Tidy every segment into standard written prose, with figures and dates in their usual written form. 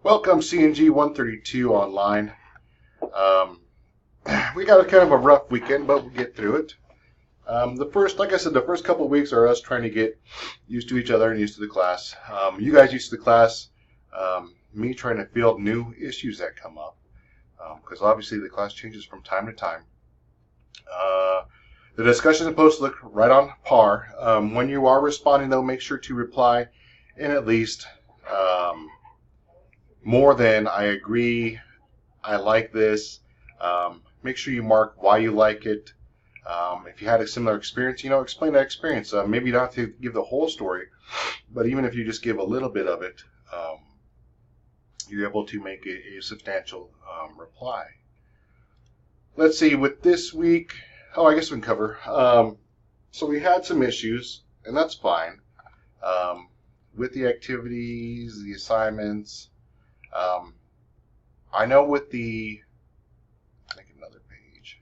Welcome CNG 132 online. Um, we got a kind of a rough weekend, but we'll get through it. Like I said, the first couple of weeks are us trying to get used to each other and used to the class. You guys used to the class. Me trying to field new issues that come up, because obviously the class changes from time to time. The discussion is supposed to look right on par. When you are responding, though, make sure to reply in at least more than I agree, I like this. Make sure you mark why you like it. If you had a similar experience, explain that experience. Maybe you don't have to give the whole story, but even if you just give a little bit of it, you're able to make a substantial reply. Let's see, with this week, I guess we can cover. So we had some issues, and that's fine. With the activities, the assignments, I know with another page.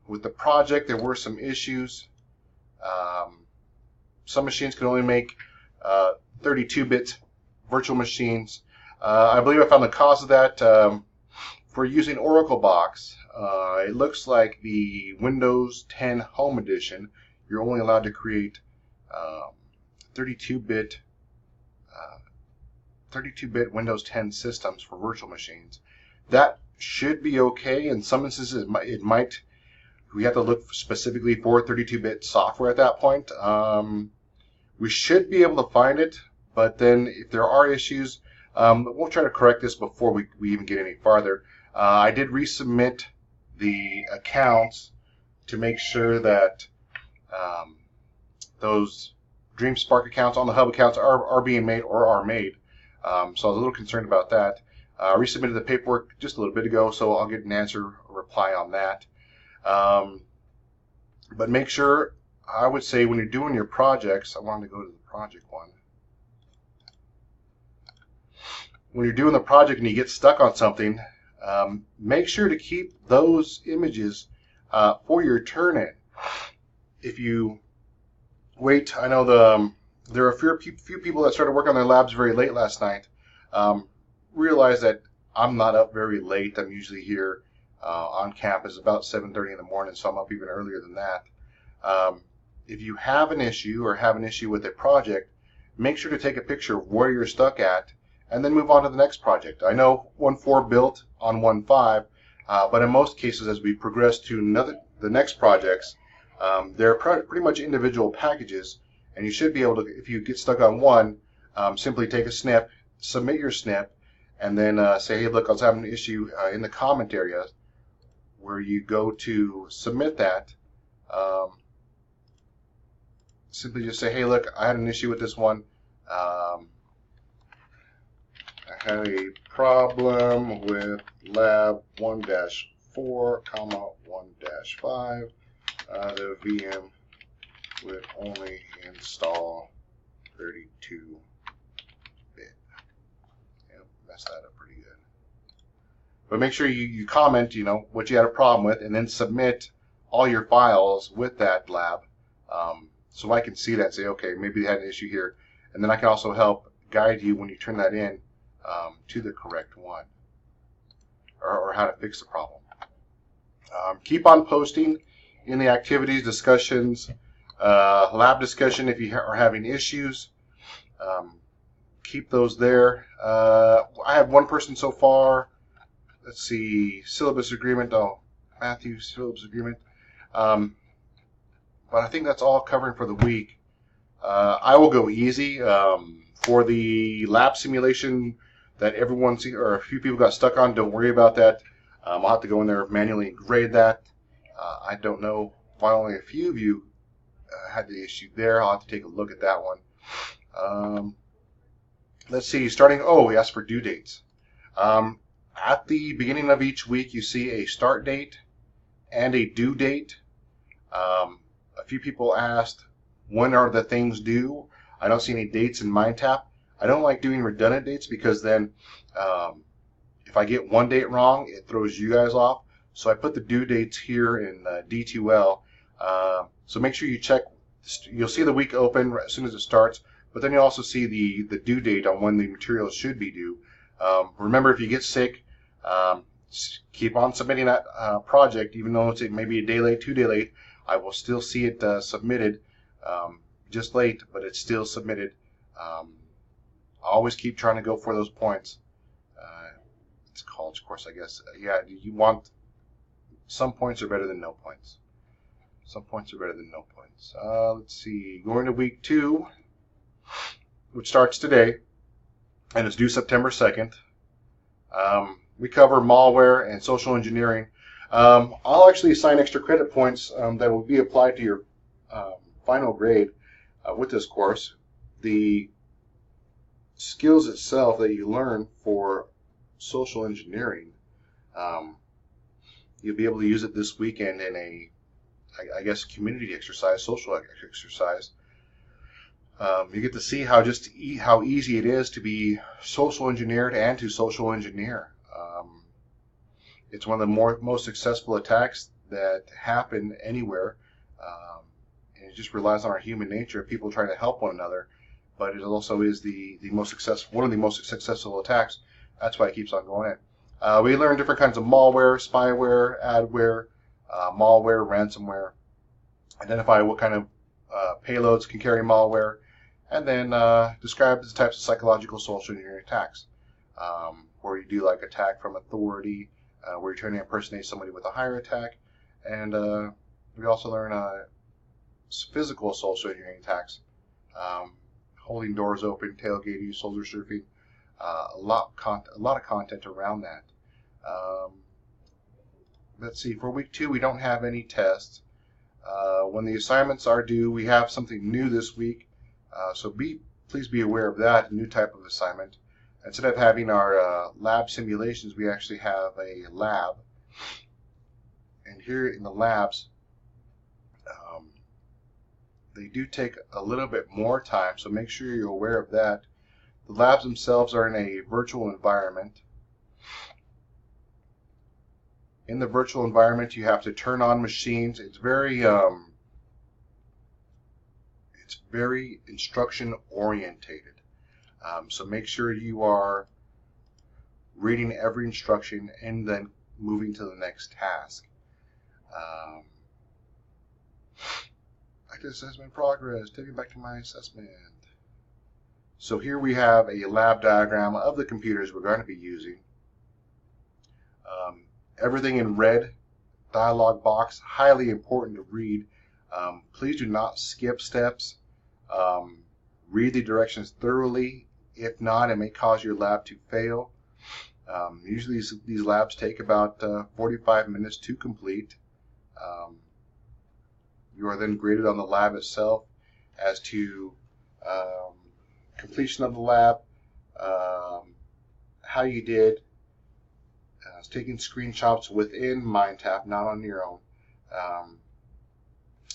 With the project, there were some issues. Some machines can only make 32-bit virtual machines. I believe I found the cause of that. For using Oracle Box, it looks like the Windows 10 Home Edition, you're only allowed to create 32-bit Windows 10 systems for virtual machines. That should be okay. In some instances, it might. We have to look specifically for 32-bit software at that point. We should be able to find it, but then if there are issues, we'll try to correct this before we even get any farther. I did resubmit the accounts to make sure that those DreamSpark accounts on the Hub accounts are being made or are made. So I was a little concerned about that. I resubmitted the paperwork just a little bit ago, so I'll get an answer, a reply on that. But make sure, I would say, when you're doing your projects, I wanted to go to the project one. When you're doing the project and you get stuck on something, make sure to keep those images for your turn-in. If you wait, I know there are a few people that started working on their labs very late last night. Realize that I'm not up very late. I'm usually here on campus about 7:30 in the morning, so I'm up even earlier than that. If you have an issue or have an issue with a project, make sure to take a picture of where you're stuck at and then move on to the next project. I know 1.4 built on 1.5, but in most cases as we progress to the next projects, they're pretty much individual packages, and you should be able to, if you get stuck on one, simply take a snip, submit your snip, and then say, hey, look, I was having an issue in the comment area, where you go to submit that. Simply just say, hey, look, I had an issue with this one. I had a problem with lab 1-4, 1-5. The VM would only install 32-bit. Yep, messed that up pretty good. But make sure you comment, what you had a problem with, and then submit all your files with that lab, so I can see that and say, okay, maybe they had an issue here. And then I can also help guide you when you turn that in to the correct one, or how to fix the problem. Keep on posting in the activities, discussions, lab discussion if you are having issues. Keep those there. I have one person so far. Let's see, syllabus agreement. Matthew, syllabus agreement. But I think that's all covering for the week. I will go easy. For the lab simulation that or a few people got stuck on, don't worry about that. I'll have to go in there manually and grade that. I don't know why only a few of you had the issue there. I'll have to take a look at that one. Let's see, we asked for due dates. At the beginning of each week, you see a start date and a due date. A few people asked, when are the things due? I don't see any dates in MindTap. I don't like doing redundant dates because then if I get one date wrong, it throws you guys off. So I put the due dates here in D2L. So make sure you check. You'll see the week open as soon as it starts, but then you'll also see the due date on when the materials should be due. Remember, if you get sick, keep on submitting that project, even though it's maybe a day late, 2 day late. I will still see it submitted, just late, but it's still submitted. Always keep trying to go for those points. It's a college course, I guess. Yeah, you want some points are better than no points. Some points are better than no points. Let's see. Going to week 2, which starts today, and it's due September 2nd. We cover malware and social engineering. I'll actually assign extra credit points that will be applied to your final grade with this course. The skills itself that you learn for social engineering, you'll be able to use it this weekend in a, I guess, community exercise, social exercise. You get to see how how easy it is to be social engineered and to social engineer. It's one of the most successful attacks that happen anywhere, and it just relies on our human nature, people trying to help one another. But it also is one of the most successful attacks. That's why it keeps on going in. We learn different kinds of malware, spyware, adware, malware, ransomware. Identify what kind of payloads can carry malware, and then describe the types of psychological social engineering attacks, where you do like attack from authority, where you're trying to impersonate somebody with a higher attack, and we also learn physical social engineering attacks, holding doors open, tailgating, soldier surfing, a lot of content around that. Let's see, for week 2 we don't have any tests. When the assignments are due, we have something new this week, so please be aware of that, a new type of assignment. Instead of having our lab simulations, we actually have a lab. And here in the labs, they do take a little bit more time, so make sure you're aware of that. The labs themselves are in a virtual environment. In the virtual environment, you have to turn on machines. It's very instruction orientated. So make sure you are reading every instruction and then moving to the next task. Active assessment progress. Take it back to my assessment. So here we have a lab diagram of the computers we're going to be using. Everything in red, dialog box, highly important to read. Please do not skip steps. Read the directions thoroughly. If not, it may cause your lab to fail. Usually these labs take about 45 minutes to complete. You are then graded on the lab itself as to completion of the lab, how you did, taking screenshots within MindTap, not on your own.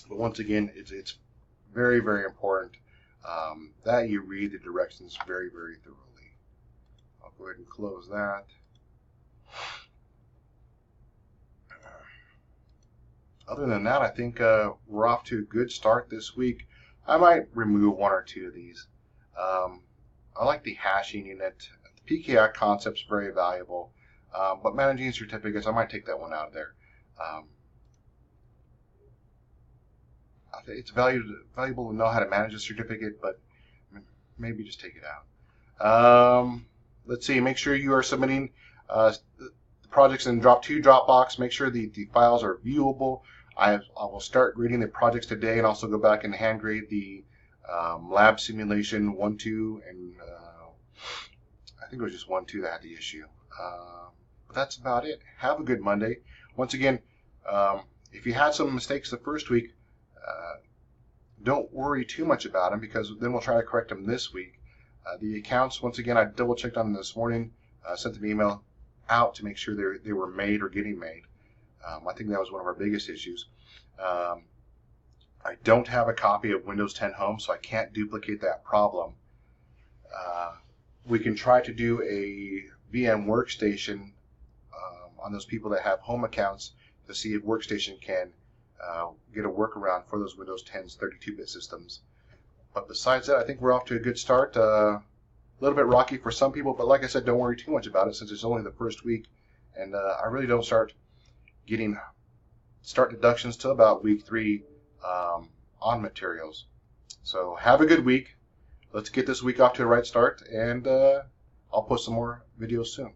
But once again, it's very, very important that you read the directions very, very thoroughly. I'll go ahead and close that. Other than that, I think we're off to a good start this week. I might remove 1 or 2 of these. I like the hashing unit. The PKI concept's very valuable, but managing certificates, I might take that one out of there. I think it's valuable to know how to manage a certificate, but maybe just take it out. Let's see. Make sure you are submitting the projects in Dropbox. Make sure the files are viewable. I will start grading the projects today and also go back and hand grade the lab simulation 1, 2, and I think it was just 1, 2 that had the issue. But that's about it. Have a good Monday. Once again, if you had some mistakes the first week, don't worry too much about them, because then we'll try to correct them this week. The accounts, once again, I double checked on them this morning, sent an email out to make sure they were made or getting made. I think that was one of our biggest issues. I don't have a copy of Windows 10 Home, so I can't duplicate that problem. We can try to do a VM workstation on those people that have home accounts to see if Workstation can get a workaround for those Windows 10's 32-bit systems. But besides that, I think we're off to a good start. A little bit rocky for some people, but like I said, don't worry too much about it since it's only the first week, and I really don't start deductions till about week 3 on materials. So have a good week. Let's get this week off to a right start, and I'll post some more videos soon.